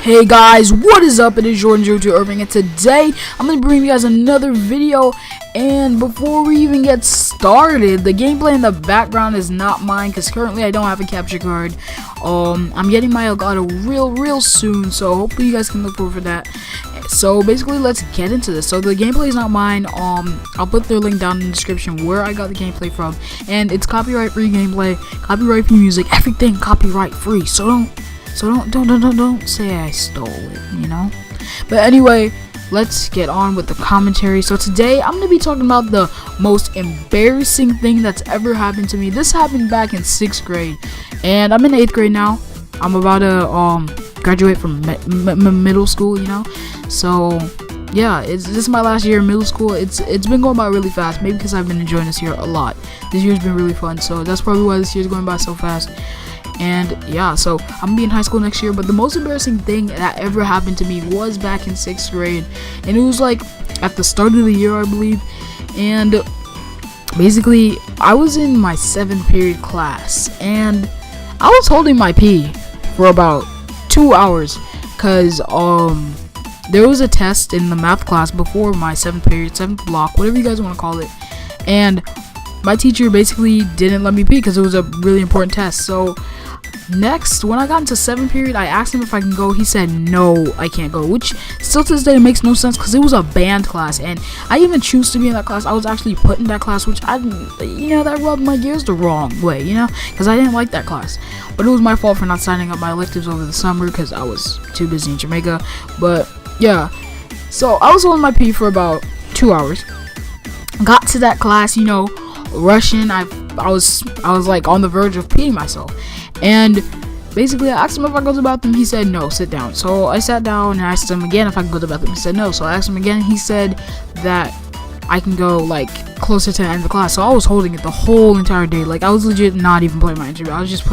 Hey guys, what is up? It is Jordan J2I, and today I'm going to bring you guys another video. And before we even get started, the gameplay in the background is not mine because currently I don't have a capture card. I'm getting my Elgato real soon, so hopefully you guys can look forward for that. So basically, let's get into this. So the gameplay is not mine. I'll put the link down in the description where I got the gameplay from, and it's copyright free gameplay, copyright free music, everything copyright free. So don't say I stole it, you know. But anyway, let's get on with the commentary. So today I'm gonna be talking about the most embarrassing thing that's ever happened to me. This happened back in 6th grade, and I'm in 8th grade now. I'm about to graduate from middle school, you know. So yeah, this is my last year in middle school. It's been going by really fast, maybe because I've been enjoying this year a lot. This year's been really fun, so that's probably why this year's going by so fast. And yeah, so I'm gonna be in high school next year. But the most embarrassing thing that ever happened to me was back in 6th grade, and it was like at the start of the year, I believe. And basically, I was in my 7th period class, and I was holding my pee for about 2 hours because there was a test in the math class before my 7th period, 7th block, whatever you guys want to call it. And my teacher basically didn't let me pee because it was a really important test. So next, when I got into 7th period, I asked him if I can go. He said no, I can't go, which still to this day makes no sense because it was a band class, and I didn't even choose to be in that class. I was actually put in that class, which I didn't, that rubbed my gears the wrong way, because I didn't like that class. But it was my fault for not signing up my electives over the summer because I was too busy in Jamaica. But yeah, so I was holding my pee for about 2 hours. Got to that class, rushing. I was like on the verge of peeing myself, and basically I asked him if I could go to the bathroom. He said no, sit down. So I sat down and I asked him again if I could go to the bathroom. He said no. So I asked him again. He said that I can go like closer to the end of the class. So I was holding it the whole entire day. Like I was legit not even playing my interview. I was just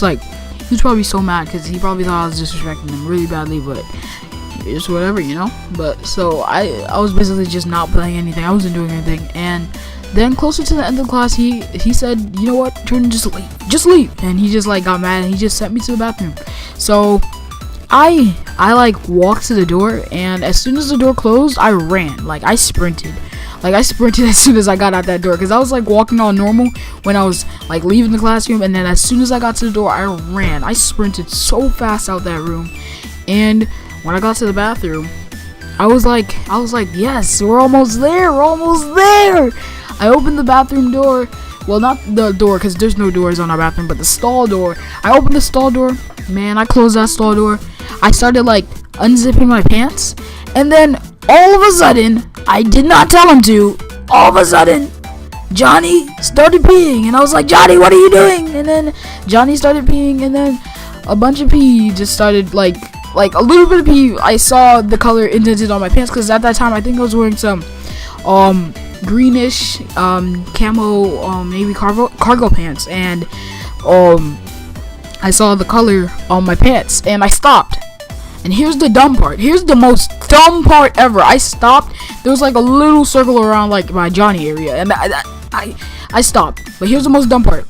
like, he was probably so mad because he probably thought I was disrespecting him really badly, but it's whatever, But so I was basically just not playing anything. I wasn't doing anything. And then closer to the end of the class, he said, you know what, Jordan, just leave. And he just like got mad and he just sent me to the bathroom. So I like walked to the door, and as soon as the door closed, I ran. Like I sprinted as soon as I got out that door, because I was like walking all normal when I was like leaving the classroom, and then as soon as I got to the door, I ran. I sprinted so fast out that room. And when I got to the bathroom, I was like, yes, we're almost there. I opened the bathroom door. Well, not the door, because there's no doors on our bathroom, but the stall door. I opened the stall door. Man, I closed that stall door. I started like unzipping my pants, and then all of a sudden, I did not tell him to. All of a sudden, Johnny started peeing, and I was like, Johnny, what are you doing? And then Johnny started peeing, and then a bunch of pee just started like a little bit of pee. I saw the color indented on my pants because at that time I think I was wearing some greenish camo navy cargo pants, and I saw the color on my pants, and I stopped. And here's the dumb part. Here's the most dumb part ever. I stopped. There was like a little circle around like my Johnny area, and I stopped. But here's the most dumb part.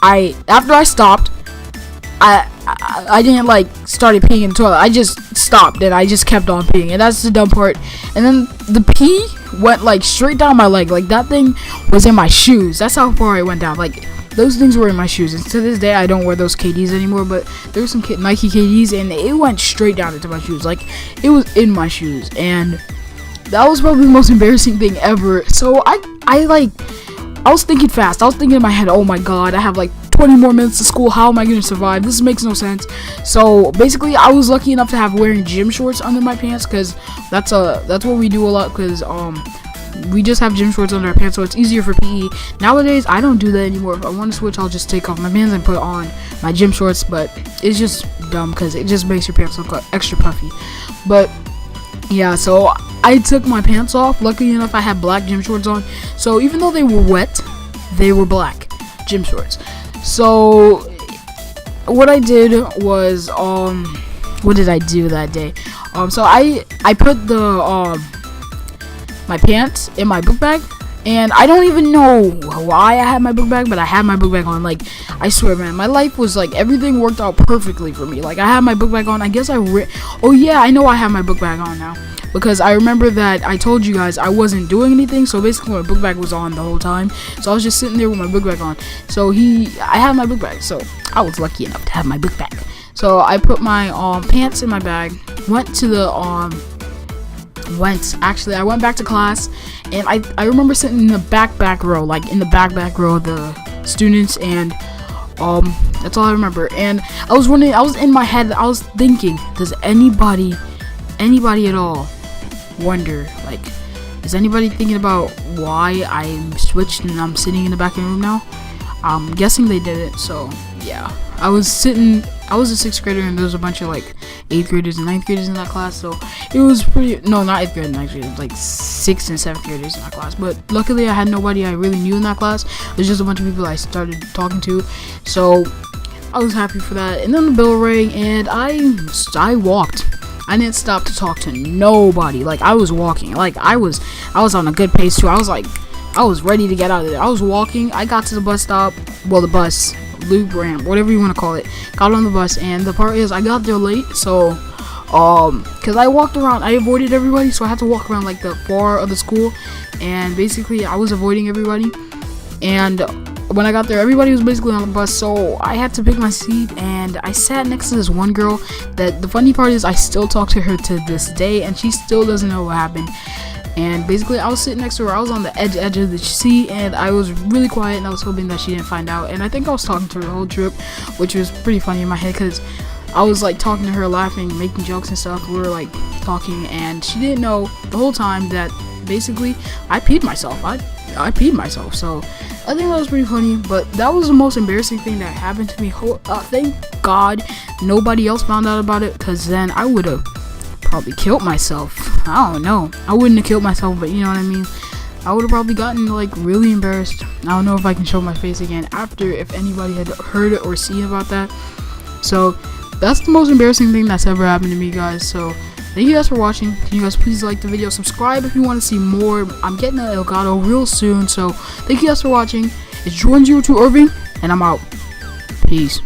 After I stopped, I didn't like started peeing in the toilet. I just stopped and I just kept on peeing, and that's the dumb part. And then the pee went like straight down my leg. Like that thing was in my shoes. That's how far it went down. Like those things were in my shoes. And to this day, I don't wear those KDs anymore. But there were some Nike KDs, and it went straight down into my shoes. Like it was in my shoes, and that was probably the most embarrassing thing ever. So I was thinking fast. I was thinking in my head, oh my god, I have like 20 more minutes to school. How am I going to survive? This makes no sense. So basically, I was lucky enough to have wearing gym shorts under my pants, because that's what we do a lot, because we just have gym shorts under our pants, so it's easier for PE. Nowadays, I don't do that anymore. If I want to switch, I'll just take off my pants and put on my gym shorts, but it's just dumb because it just makes your pants look extra puffy. But yeah, so I took my pants off. Luckily enough, I had black gym shorts on, so even though they were wet, they were black gym shorts. So what I did was what did I do that day? So I put the my pants in my book bag, And I don't even know why I had my book bag, but I had my book bag on. Like, I swear, man, my life was like, everything worked out perfectly for me. Like, I had my book bag on. I guess oh yeah, I know I have my book bag on now, because I remember that I told you guys I wasn't doing anything. So basically my book bag was on the whole time. So I was just sitting there with my book bag on. So I had my book bag. So I was lucky enough to have my book bag. So I put my pants in my bag, went to the I went back to class, and I remember sitting in the back row, like in the back row of the students, and that's all I remember. And I was in my head, I was thinking, does anybody at all wonder, like, is anybody thinking about why I switched and I'm sitting in the back of the room now? I'm guessing they did it. So yeah, I was a 6th grader, and there was a bunch of like 8th graders and 9th graders in that class. So it was not 8th grade and 9th grade, it was like 6th and 7th graders in that class. But luckily I had nobody I really knew in that class. There's just a bunch of people I started talking to, so I was happy for that. And then the bell rang, and I walked. I didn't stop to talk to nobody. Like, I was walking. Like, I was on a good pace too. I was ready to get out of there. I was walking. I got to the bus stop. Well, the bus, loop, ramp, whatever you want to call it. Got on the bus, and the part is I got there late. So, cause I walked around. I avoided everybody, so I had to walk around like the far of the school. And basically, I was avoiding everybody. And when I got there, everybody was basically on the bus, so I had to pick my seat, and I sat next to this one girl that, the funny part is, I still talk to her to this day, and she still doesn't know what happened. And basically, I was sitting next to her. I was on the edge of the seat, and I was really quiet, and I was hoping that she didn't find out. And I think I was talking to her the whole trip, which was pretty funny in my head, because I was like talking to her, laughing, making jokes and stuff. We were like talking, and she didn't know the whole time that basically I peed myself. I peed myself. So I think that was pretty funny, but that was the most embarrassing thing that happened to me. Thank God nobody else found out about it, because then I would have probably killed myself. I don't know. I wouldn't have killed myself, but you know what I mean. I would have probably gotten like really embarrassed. I don't know if I can show my face again after, if anybody had heard it or seen about that. So that's the most embarrassing thing that's ever happened to me, guys. So thank you guys for watching. Can you guys please like the video, subscribe if you want to see more. I'm getting an Elgato real soon, so thank you guys for watching. It's J2I Irving, and I'm out. Peace.